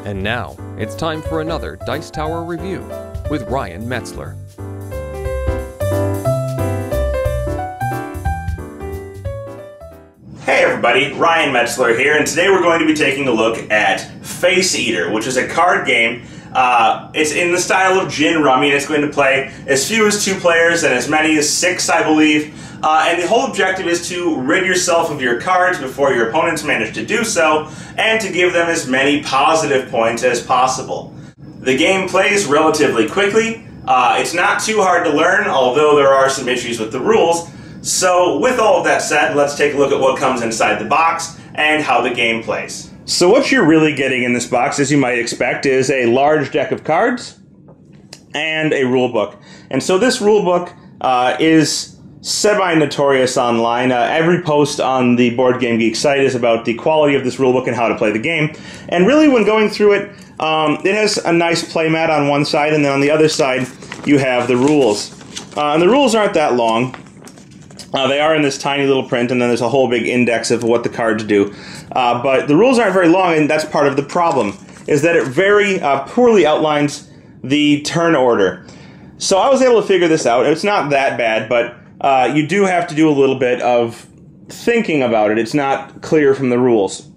And now, it's time for another Dice Tower review with Ryan Metzler. Hey everybody, Ryan Metzler here, and today we're going to be taking a look at Faceeater, which is a card game. It's in the style of gin rummy, and it's going to play as few as 2 players and as many as 6, I believe. And the whole objective is to rid yourself of your cards before your opponents manage to do so, and to give them as many positive points as possible. The game plays relatively quickly. It's not too hard to learn, although there are some issues with the rules. So with all of that said, let's take a look at what comes inside the box and how the game plays. So what you're really getting in this box, as you might expect, is a large deck of cards and a rule book. And so this rule book is semi-notorious online. Every post on the Board Game Geek site is about the quality of this rulebook and how to play the game. And really, when going through it, it has a nice playmat on one side, and then on the other side, you have the rules. And the rules aren't that long. They are in this tiny little print, and then there's a whole big index of what the cards do. But the rules aren't very long, and that's part of the problem, is that it very poorly outlines the turn order. So I was able to figure this out. It's not that bad, but you do have to do a little bit of thinking about it. It's not clear from the rules.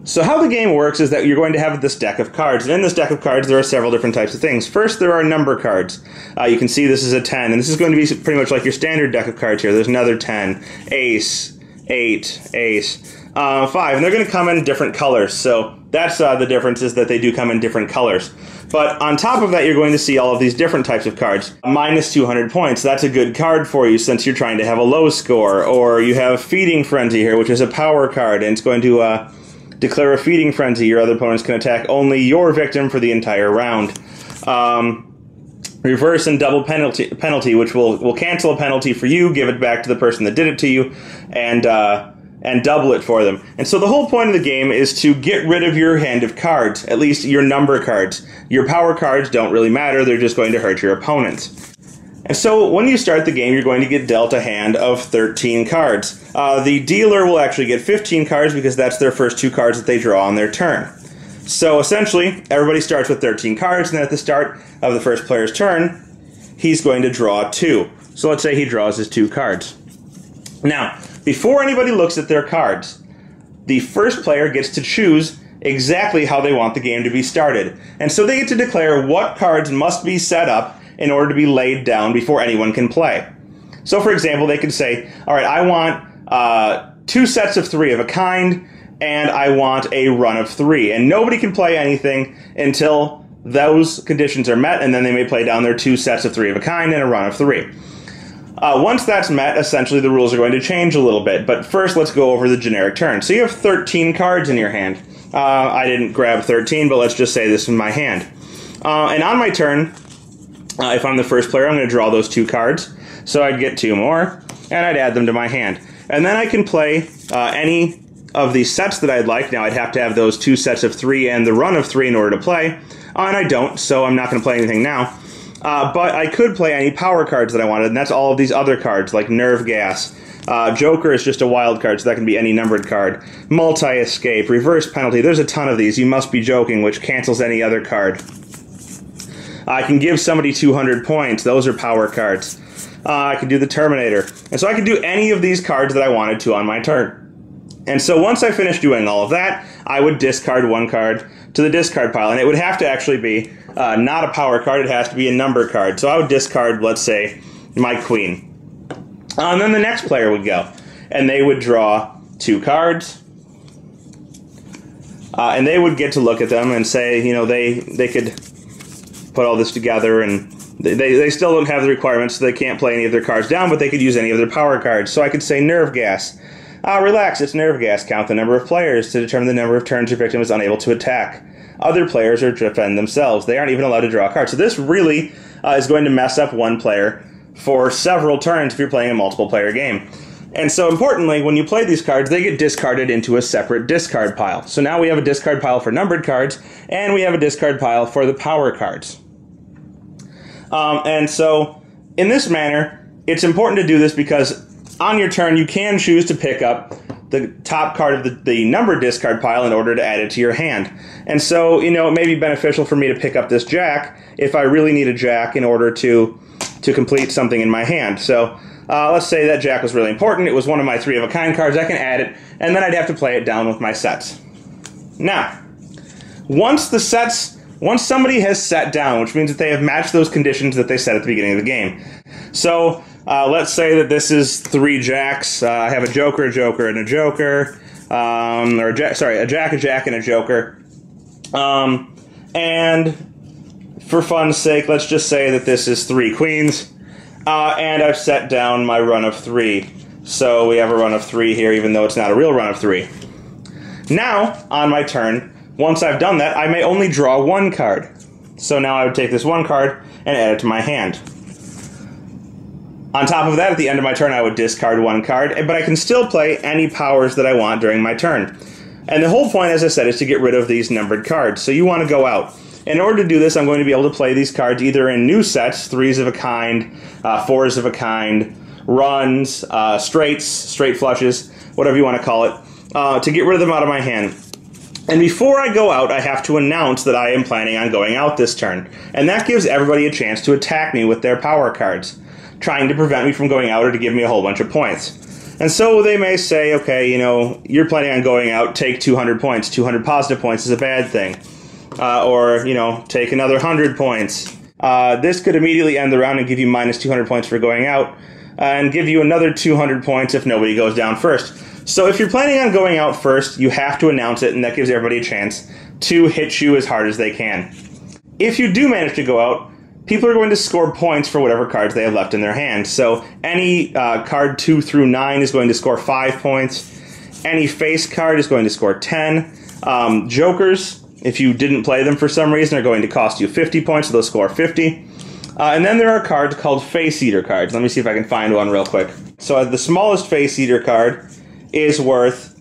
So how the game works is that you're going to have this deck of cards, and in this deck of cards there are several different types of things. First, there are number cards. You can see this is a 10, and this is going to be pretty much like your standard deck of cards here. There's another 10, ace, 8, ace, 5, and they're going to come in different colors. So that's the difference, is that they do come in different colors. But on top of that, you're going to see all of these different types of cards. Minus 200 points, that's a good card for you since you're trying to have a low score. Or you have Feeding Frenzy here, which is a power card, and it's going to declare a Feeding Frenzy. Your other opponents can attack only your victim for the entire round. Reverse and double penalty, which will cancel a penalty for you, give it back to the person that did it to you, and double it for them. And so the whole point of the game is to get rid of your hand of cards, at least your number cards. Your power cards don't really matter, they're just going to hurt your opponents. And so when you start the game, you're going to get dealt a hand of 13 cards. The dealer will actually get 15 cards because that's their first 2 cards that they draw on their turn. So essentially, everybody starts with 13 cards, and then at the start of the first player's turn, he's going to draw 2. So let's say he draws his 2 cards. Now, before anybody looks at their cards, the first player gets to choose exactly how they want the game to be started. And so they get to declare what cards must be set up in order to be laid down before anyone can play. So for example, they can say, alright, I want 2 sets of 3 of a kind, and I want a run of 3. And nobody can play anything until those conditions are met, and then they may play down their 2 sets of 3 of a kind and a run of 3. Once that's met, essentially the rules are going to change a little bit, but first let's go over the generic turn. So you have 13 cards in your hand. I didn't grab 13, but let's just say this is my hand. And on my turn, if I'm the first player, I'm going to draw those 2 cards. So I'd get 2 more, and I'd add them to my hand. And then I can play any of these sets that I'd like. Now I'd have to have those 2 sets of 3 and the run of 3 in order to play. And I don't, so I'm not going to play anything now. But I could play any power cards that I wanted, and that's all of these other cards, like Nerve Gas. Joker is just a wild card, so that can be any numbered card. Multi-Escape, Reverse Penalty, there's a ton of these. You Must Be Joking, which cancels any other card. I can give somebody 200 points, those are power cards. I can do the Terminator. And so I can do any of these cards that I wanted to on my turn. And so once I finished doing all of that, I would discard 1 card to the discard pile. And it would have to actually be not a power card, it has to be a number card. So I would discard, let's say, my Queen. And then the next player would go. And they would draw 2 cards. And they would get to look at them and say, you know, they could put all this together, and they still don't have the requirements, so they can't play any of their cards down, but they could use any of their power cards. So I could say Nerve Gas. Relax, it's Nerve Gas. Count the number of players to determine the number of turns your victim is unable to attack. Other players are to defend themselves. They aren't even allowed to draw a card. So this really is going to mess up one player for several turns if you're playing a multiple player game. And so importantly, when you play these cards, they get discarded into a separate discard pile. So now we have a discard pile for numbered cards, and we have a discard pile for the power cards. And so in this manner, it's important to do this because on your turn you can choose to pick up the top card of the numbered discard pile in order to add it to your hand. And so, it may be beneficial for me to pick up this jack if I really need a jack in order to complete something in my hand. So let's say that jack was really important. It was one of my 3-of-a-kind cards. I can add it, and then I'd have to play it down with my sets. Now, once somebody has sat down, which means that they have matched those conditions that they set at the beginning of the game. So let's say that this is 3 jacks. I have a joker, and a joker, a jack, and a joker. And for fun's sake, let's just say that this is 3 queens, and I've set down my run of 3. So we have a run of 3 here, even though it's not a real run of 3. Now, on my turn, once I've done that, I may only draw 1 card. So now I would take this 1 card and add it to my hand. On top of that, at the end of my turn, I would discard 1 card, but I can still play any powers that I want during my turn. And the whole point, as I said, is to get rid of these numbered cards. So you want to go out. In order to do this, I'm going to be able to play these cards either in new sets, 3s of a kind, 4s of a kind, runs, straights, straight flushes, whatever you want to call it, to get rid of them out of my hand. And before I go out, I have to announce that I am planning on going out this turn. And that gives everybody a chance to attack me with their power cards, trying to prevent me from going out or to give me a whole bunch of points. And so they may say, okay, you're planning on going out, take 200 points. 200 positive points is a bad thing. Or, take another 100 points. This could immediately end the round and give you minus 200 points for going out, and give you another 200 points if nobody goes down first. So if you're planning on going out first, you have to announce it, and that gives everybody a chance to hit you as hard as they can. If you do manage to go out, people are going to score points for whatever cards they have left in their hand. So any card 2 through 9 is going to score 5 points. Any face card is going to score 10. Jokers, if you didn't play them for some reason, are going to cost you 50 points, so they'll score 50. And then there are cards called Faceeater cards. Let me see if I can find one real quick. So the smallest Faceeater card is worth,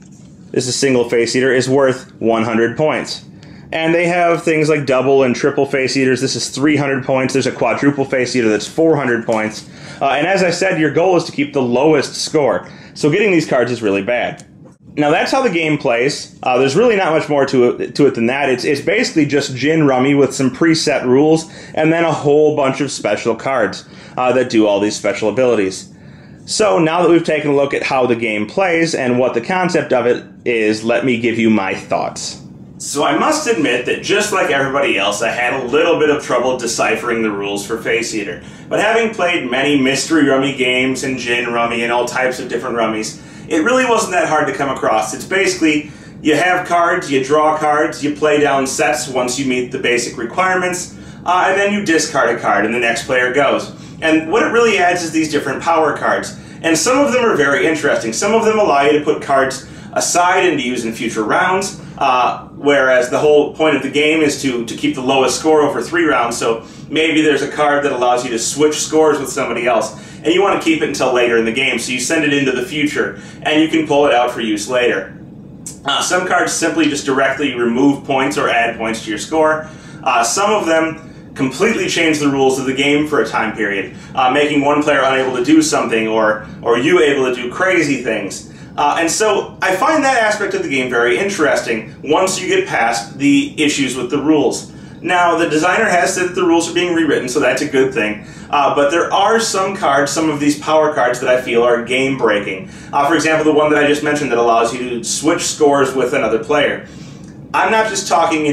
this is a single Faceeater, is worth 100 points. And they have things like double and triple Faceeaters. This is 300 points. There's a quadruple Faceeater that's 400 points. And as I said, your goal is to keep the lowest score. So getting these cards is really bad. Now that's how the game plays. There's really not much more to it than that. It's basically just gin rummy with some preset rules and then a whole bunch of special cards that do all these special abilities. So now that we've taken a look at how the game plays and what the concept of it is, let me give you my thoughts. So I must admit that just like everybody else, I had a little bit of trouble deciphering the rules for Faceeater. But having played many mystery rummy games and gin rummy and all types of different rummies, it really wasn't that hard to come across. It's basically, you have cards, you draw cards, you play down sets once you meet the basic requirements, and then you discard a card and the next player goes. And what it really adds is these different power cards. And some of them are very interesting. Some of them allow you to put cards aside and to use in future rounds, whereas the whole point of the game is to keep the lowest score over 3 rounds. So maybe there's a card that allows you to switch scores with somebody else, and you want to keep it until later in the game, so you send it into the future, and you can pull it out for use later. Some cards simply just directly remove points or add points to your score. Some of them completely change the rules of the game for a time period, making one player unable to do something or you able to do crazy things. And so I find that aspect of the game very interesting once you get past the issues with the rules. Now, the designer has said that the rules are being rewritten, so that's a good thing. But there are some cards, some of these power cards, that I feel are game-breaking. For example, the one that I just mentioned that allows you to switch scores with another player. I'm not just talking,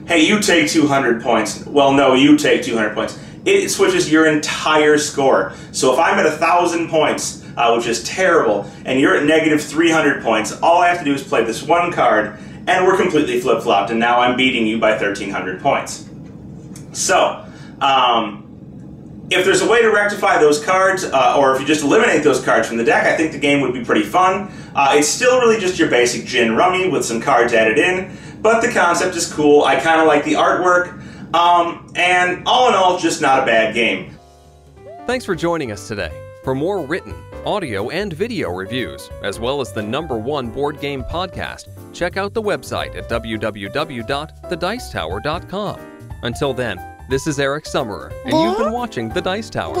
hey, you take 200 points. Well, no, you take 200 points. It switches your entire score. So if I'm at 1,000 points, which is terrible, and you're at negative 300 points, all I have to do is play this one card, and we're completely flip-flopped, and now I'm beating you by 1,300 points. So, if there's a way to rectify those cards, or if you just eliminate those cards from the deck, I think the game would be pretty fun. It's still really just your basic gin rummy with some cards added in, but the concept is cool. I kind of like the artwork, and all in all, just not a bad game. Thanks for joining us today. For more written, audio, and video reviews, as well as the #1 board game podcast, check out the website at www.thedicetower.com. Until then, this is Eric Summerer, and you've been watching The Dice Tower.